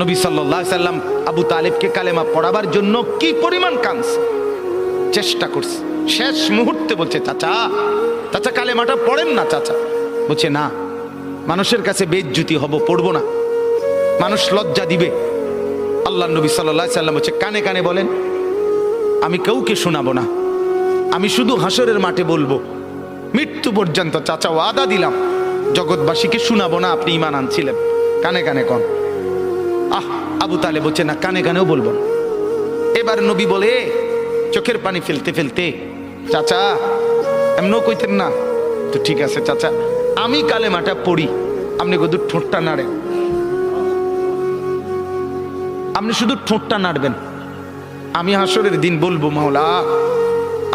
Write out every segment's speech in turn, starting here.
নবী সাল্লাল্লাহু আলাইহি সাল্লাম আবু তালেবকে কালেমা পড়াবার জন্য কি পরিমাণ কাঁদছে, চেষ্টা করছে। শেষ মুহূর্তে বলছে, চাচা চাচা কালেমাটা পড়েন না চাচা। বলছে না, মানুষের কাছে বেইজ্জতি হব, পড়বো না, মানুষ লজ্জা দিবে। আল্লাহ নবী সাল্লাল্লাহু আলাইহি সাল্লাম বলছে, কানে কানে বলেন, আমি কাউকে শোনাবো না, আমি শুধু হাসরের মাঠে বলবো, মৃত্যু পর্যন্ত চাচা ওয়াদা দিলাম জগৎবাসীকে শোনাবো না আপনি ঈমান আনছিলেন, কানে কানে কন। আবু তালেব বলছে না, কানে কানেও বলবো। এবার নবী বলে চোখের পানি ফেলতে ফেলতে, চাচা এমনও কইতেন না তো, ঠিক আছে চাচা আমি কালেমাটা পড়ি, আপনি শুধু ঠোঁটটা নাড়েন, আপনি শুধু ঠোঁটটা নাড়বেন, আমি হাসরের দিন বলবো মাওলা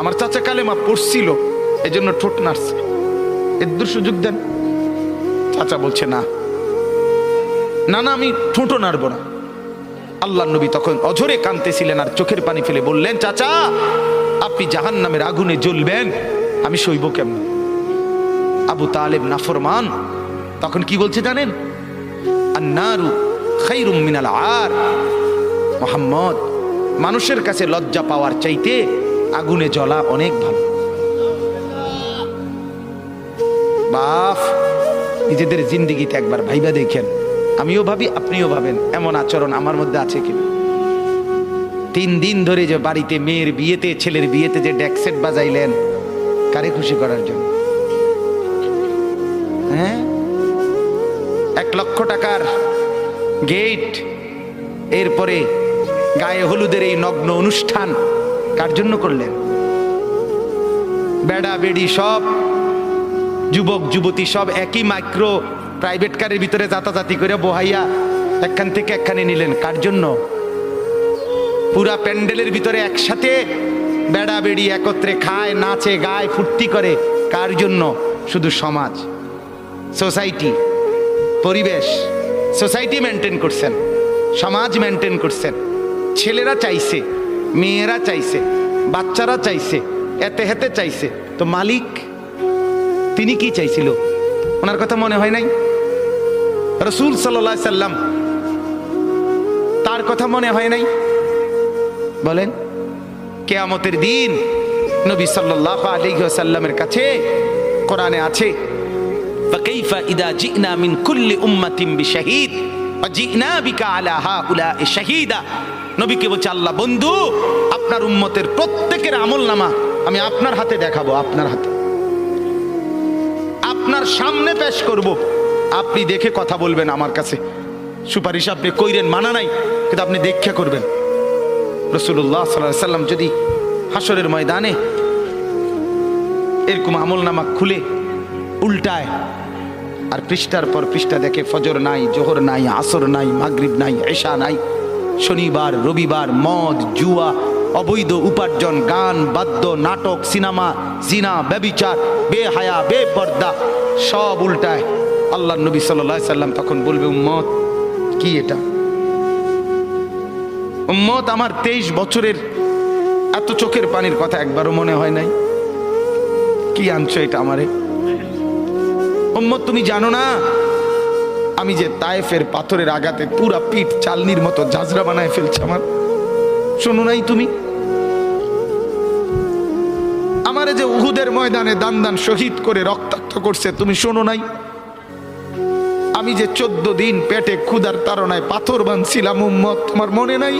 আমার চাচা কালেমা পড়ছিল এজন্য ঠোঁট নাড়ছে, এর সুযোগ দেন। চাচা বলছে না না না, আমি ঠোঁটও নাড়বো না। আল্লাহ নবী তখন অঝরে কাঁদতেছিলেন আর চোখের পানি ফেলে বললেন, চাচা আপনি জাহান্নামের আগুনে জ্বলবেন, আমি সইব কেমন? আবু তালেব নাফরমান তখন কি বলছে জানেন? আন্নারু খায়রুম মিনাল আর। মুহাম্মদ, মানুষের কাছে লজ্জা পাওয়ার চাইতে আগুনে জ্বলা অনেক ভালো। বাপ, নিজেদের জিন্দেগিতে একবার ভাইবা দেখেন, আমিও ভাবি আপনিও ভাবেন এমন আচরণ আমার মধ্যে আছে কিনা। 3 দিন ধরে যে বাড়িতে মেয়ের বিয়েতে ছেলের বিয়েতে যে ডেকসেট বাজাইলেন, কারে খুশি করার জন্য? হ্যাঁ, 1 লক্ষ টাকার গেট, এরপরে গায়ে হলুদের এই নগ্ন অনুষ্ঠান কার জন্য করলেন? বেড়া বেড়ি সব যুবক যুবতী সব একই মাইক্রো প্রাইভেট কারের ভিতরে যাতাযাতি করে বহাইয়া একখান থেকে একখানে নিলেন, কার জন্য? পুরা প্যান্ডেলের ভিতরে একসাথে বেড়া বেড়ি একত্রে খায়, নাচে, গায়, ফুর্তি করে, কার জন্য? শুধু সমাজ, সোসাইটি, পরিবেশ, সোসাইটি মেনটেন করছেন, সমাজ মেনটেন করছেন। ছেলেরা চাইছে, মেয়েরা চাইছে, বাচ্চারা চাইছে, এতে হেতে চাইছে, তো মালিক তিনি কি চাইছিল? ওনার কথা মনে হয় নাই? রাসূল সাল্লাল্লাহু আলাইহি সাল্লাম তার কথা মনে হয় নাই? বলেন, কিয়ামতের দিন নবী সাল্লাল্লাহু আলাইহি ওয়াসাল্লামের কাছে কোরআনে আছে, ফাকাইফা ইদা জিনা মিন কুল্লি উম্মাতিন বিশাহিদ ওয়া জিনা বিকা আলা হাউলা'i শাহীদা। নবীকে বলছে আল্লাহ, বন্ধু আপনার উম্মতের প্রত্যেকের আমলনামা আমি আপনার হাতে দেখাবো, আপনার হাতে, আপনার সামনে পেশ করব, আপনি দেখে কথা বলবেন। আমার কাছে সুপারিশ আপনি কইরেন, মানা নাই, কিন্তু আপনি দেখে করবেন। রাসূলুল্লাহ সাল্লাল্লাহু আলাইহি সাল্লাম যদি হাসরের ময়দানে এরকম আমলনামা খুলে উল্টায় আর পৃষ্ঠার পর পৃষ্ঠা দেখে ফজর নাই, জোহর নাই, আসর নাই, মাগরিব নাই, ইশা নাই, শনিবার রবিবার, মদ জুয়া, অবৈধ উপার্জন, গান বাদ্য, নাটক, সিনেমা, জিনা, ব্যভিচার, বেহায়া, বেপর্দা সব উল্টায়। আল্লাহ নবী সাল্লাল্লাহু আলাইহি সাল্লাম তখন বলবে, উম্মত কি এটা? উম্মত আমার 23 বছরের এত চোখের পানির কথা একবারও মনে হয় নাই? কি আনছো এটা আমারে? উম্মত তুমি জানো না আমি যে তায়েফের পাথরের আঘাতে পুরা পিঠ চালনির মতো ঝাঁঝরা বানায় ফেলছে আমার? শোনো নাই তুমি? আমারে যে উহুদের ময়দানে দান দান শহীদ করে রক্তাক্ত করছে, তুমি শোনো নাই? আমি যে 14 দিন পেটে ক্ষুধার তাড়নায় পাথর বাঁধছিলাম, উম্মত তোমার মনে নাই?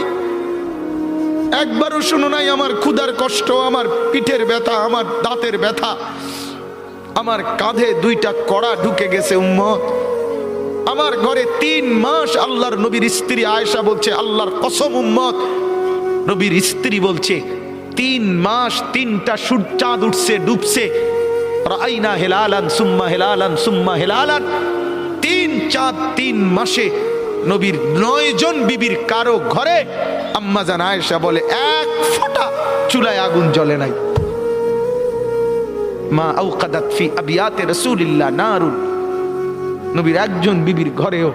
একবারও শোনো নাই আমার ক্ষুধার কষ্ট, আমার পিঠের ব্যথা, আমার দাঁতের ব্যথা, আমার কাঁধে 2টা কড়া ঢুকে গেছে? উম্মত আমার ঘরে 3 মাস আল্লাহর নবীর স্ত্রী আয়েশা বলছে, আল্লাহর কসম উম্মত, নবীর স্ত্রী বলছে 3 মাস 3টা চাঁদ উঠছে ডুবছে, রাআইনা হিলালান সুম্মা হিলালান সুম্মা হিলালান, 3 চাঁদ 3 মাসে নবীর 9 জন বিবির কারো ঘরে আম্মা জান আয়েশা বলে 1 ফোঁটা চুলায় আগুন জ্বলে নাই। মা আওকাদাত ফি আবিয়াতে রাসূলিল্লাহ নারুন, নবীর একজন বিবির ঘরেও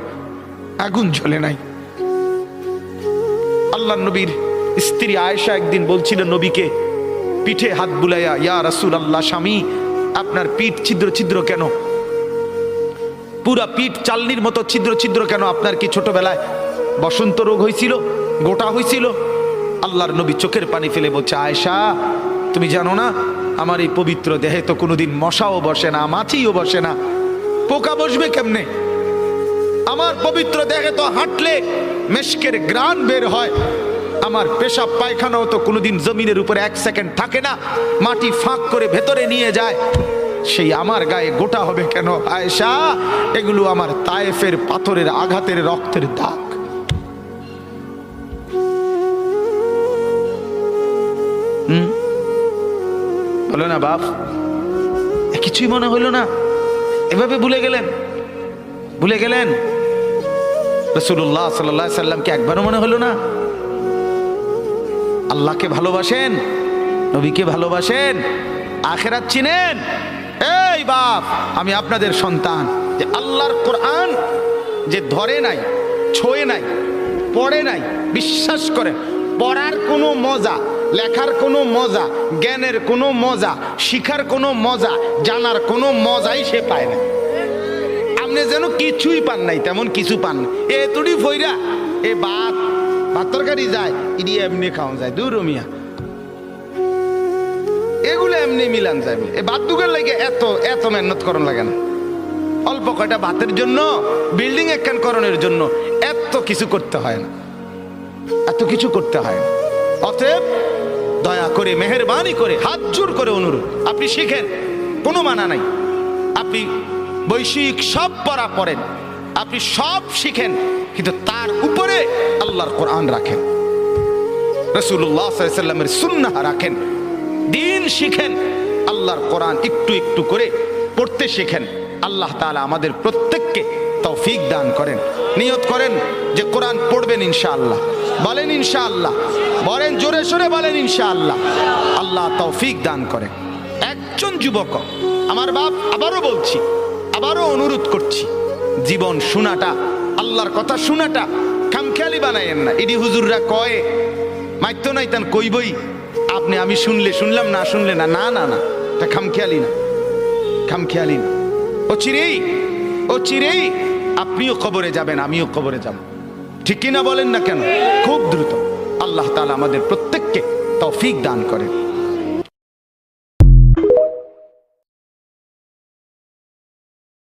আগুন জ্বলে নাই। আল্লাহ নবীর স্ত্রী আয়েশা একদিন বলছিল নবীকে পিঠে হাত বুলাইয়া, ইয়া রাসূলুল্লাহ, স্বামী আপনার পিঠ ছিদ্র ছিদ্র কেন? পুরা পিঠ চালনির মতো ছিদ্র ছিদ্র কেন? আপনার কি ছোটবেলায় বসন্ত রোগ হয়েছিল, গোটা হয়েছিল। আল্লাহর নবী চোখের পানি ফেলে বলছে, আয়েশা তুমি জানো না আমার এই পবিত্র দেহে তো কোনোদিন মশাও বসে না, মাছিও বসে না, পোকা বসবে কেমনে? আমার পবিত্র দেহে তো হাঁটলে মেশকের গ্রান বের হয়, আমার পেশাব পায়খানাও তো কোনোদিন জমিনের উপরে 1 সেকেন্ড থাকে না, মাটি ফাঁক করে ভেতরে নিয়ে যায়, সেই আমার গায়ে গোটা হবে কেন? আয়েশা এগুলো আমার তায়েফের পাথরের আঘাতের রক্তের দাগ। বলো না বাপ, কিছুই মনে হইল না? এভাবে ভুলে গেলেন, ভুলে গেলেন? রাসূলুল্লাহ সাল্লাল্লাহু আলাইহি সাল্লামকে একবারও মনে হলো না? আল্লাহকে ভালোবাসেন, নবীকে ভালোবাসেন, আখিরাত চিনেন? এই বাপ, আমি আপনাদের সন্তান, যে আল্লাহর কোরআন যে ধরে নাই, ছোঁয়ে নাই, পড়ে নাই, বিশ্বাস করেন পড়ার কোনো মজা, লেখার কোনো মজা, জ্ঞানের কোনো মজা, শিখার কোনো মজা, জানার কোনো মজাই সে পায় না। আপনি যেন কিছুই পান নাই, তেমন কিছু পান না। এ তুড়ি ফইরা এ ভাত তরকারি যায়, ইডি এমনি খাওয়া যায়, দূর মিয়া, এগুলো এমনি মিলান যায়। এ ভাত দুগার লাগে এত এত মেহনত করন লাগে না। অল্প কয়টা ভাতের জন্য, বিল্ডিং একখান করণের জন্য এত কিছু করতে হয় না, এত কিছু করতে হয় না। অতএব দয়া করে, মেহেরবানি করে, হাত জোর করে অনুরোধ, আপনি শিখেন, কোনো মানা নাই। আপনি বৈষয়িক সব পড়া পড়েন, আপনি সব শিখেন, কিন্তু তার উপরে আল্লাহর কোরআন রাখেন, রাসূলুল্লাহ সাল্লাল্লাহু আলাইহি সাল্লামের সুন্নাহ রাখেন, দিন শিখেন, আল্লাহর কোরআন একটু একটু করে পড়তে শিখেন। আল্লাহ তাআলা আমাদের প্রত্যেককে তৌফিক দান করেন। নিয়ত করেন যে কোরআন পড়বেন ইনশাআল্লাহ। বলেন ইনশাআল্লাহ, বলেন জোরে সোরে বলেন ইনশাআল্লাহ। আল্লাহ তৌফিক দান করেন। একজন যুবক, আমার বাপ, আবারও বলছি, আবারও অনুরোধ করছি, জীবন শোনাটা, আল্লাহর কথা শোনাটা খামখেয়ালি বানায়েন না। ইডি হুজুররা কয় মাইতো নাই তান কইবই, আপনি আমি শুনলে শুনলাম, না শুনলে না, না না না, এটা খামখেয়ালি না, খামখেয়ালি না। ও চিরেই, ও চিরেই আপনিও কবরে যাবেন, আমিও কবরে যাব, ঠিক কিনা বলেন না কেন? খুব দ্রুত। আল্লাহ তাআলা আমাদের প্রত্যেককে তৌফিক দান করেন।